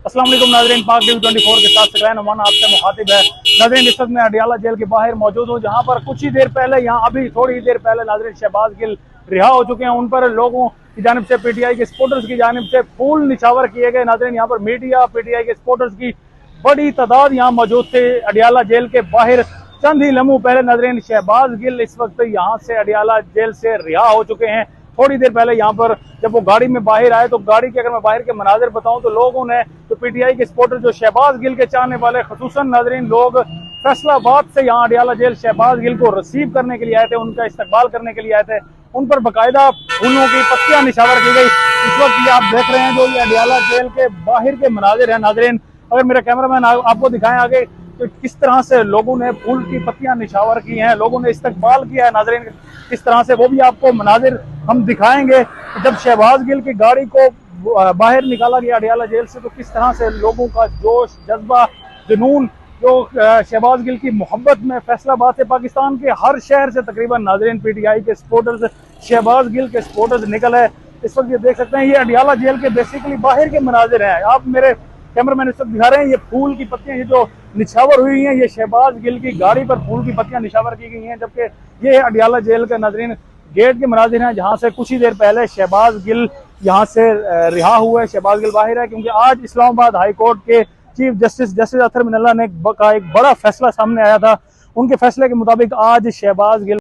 अस्सलाम वालेकुम नाज़रीन, पाक टीवी 24 के साथ सकरान अमान आपसे मुखातिब है। नाज़रीन, इस वक्त मैं अडियाला जेल के बाहर मौजूद हूँ, जहाँ पर कुछ ही देर पहले अभी थोड़ी देर पहले नाज़रीन शहबाज गिल रिहा हो चुके हैं। उन पर लोगों की जानिब से, पीटीआई के सपोर्टर्स की जानिब से फूल निछावर किए गए। नाज़रीन, यहाँ पर मीडिया, पीटीआई के सपोर्टर्स की बड़ी तादाद यहाँ मौजूद थे अडियाला जेल के बाहर। चंद ही लम्हों पहले नाज़रीन शहबाज गिल इस वक्त यहाँ से अडियाला जेल से रिहा हो चुके हैं। थोड़ी देर पहले यहाँ पर जब वो गाड़ी में बाहर आए तो गाड़ी के अगर मैं बाहर के मनाजिर बताऊं तो लोगों ने, तो पीटीआई के सपोर्टर जो शहबाज गिल के चाहने वाले, खसूसन नाज़रीन लोग फैसलाबाद से यहाँ अडियाला जेल शहबाज गिल को रिसीव करने के लिए आए थे, उनका इस्तकबाल करने के लिए आए थे। उन पर बाकायदा फूलों की पत्तियां निछावर की गई। इस वक्त ये आप देख रहे हैं जो ये अडियाला जेल के बाहर के मनाजिर है नाज़रीन। अगर मेरा कैमरामैन आपको दिखाएं आगे तो किस तरह से लोगों ने फूल की पत्तियां निछावर की हैं, लोगों ने इस्तकबाल किया है नाज़रीन किस तरह से, वो भी आपको मनाजिर हम दिखाएंगे। जब शहबाज गिल की गाड़ी को बाहर निकाला गया अडियाला जेल से तो किस तरह से लोगों का जोश, जज्बा, जुनून, जो शहबाज गिल की मोहब्बत में फैसलाबाद से, पाकिस्तान के हर शहर से तकरीबन नाज़रीन पीटीआई के सपोर्टर्स, शहबाज गिल के सपोर्टर्स निकल है। इस वक्त ये देख सकते हैं ये अडियाला जेल के बेसिकली बाहर के मनाजिर हैं। आप मेरे कैमरामैन इस वक्त दिखा रहे हैं ये फूल की पत्तियां, ये जो निछावर हुई हैं, ये शहबाज गिल की गाड़ी पर फूल की पत्तियां निछावर की गई हैं। जबकि ये अडियाला जेल के नाज़रीन गेट के मनाजिर हैं, जहां से कुछ ही देर पहले शहबाज गिल यहां से रिहा हुआ है। शहबाज गिल बाहर है क्योंकि आज इस्लामाबाद हाई कोर्ट के चीफ जस्टिस अतर मिनल्ला ने का एक बड़ा फैसला सामने आया था। उनके फैसले के मुताबिक आज शहबाज गिल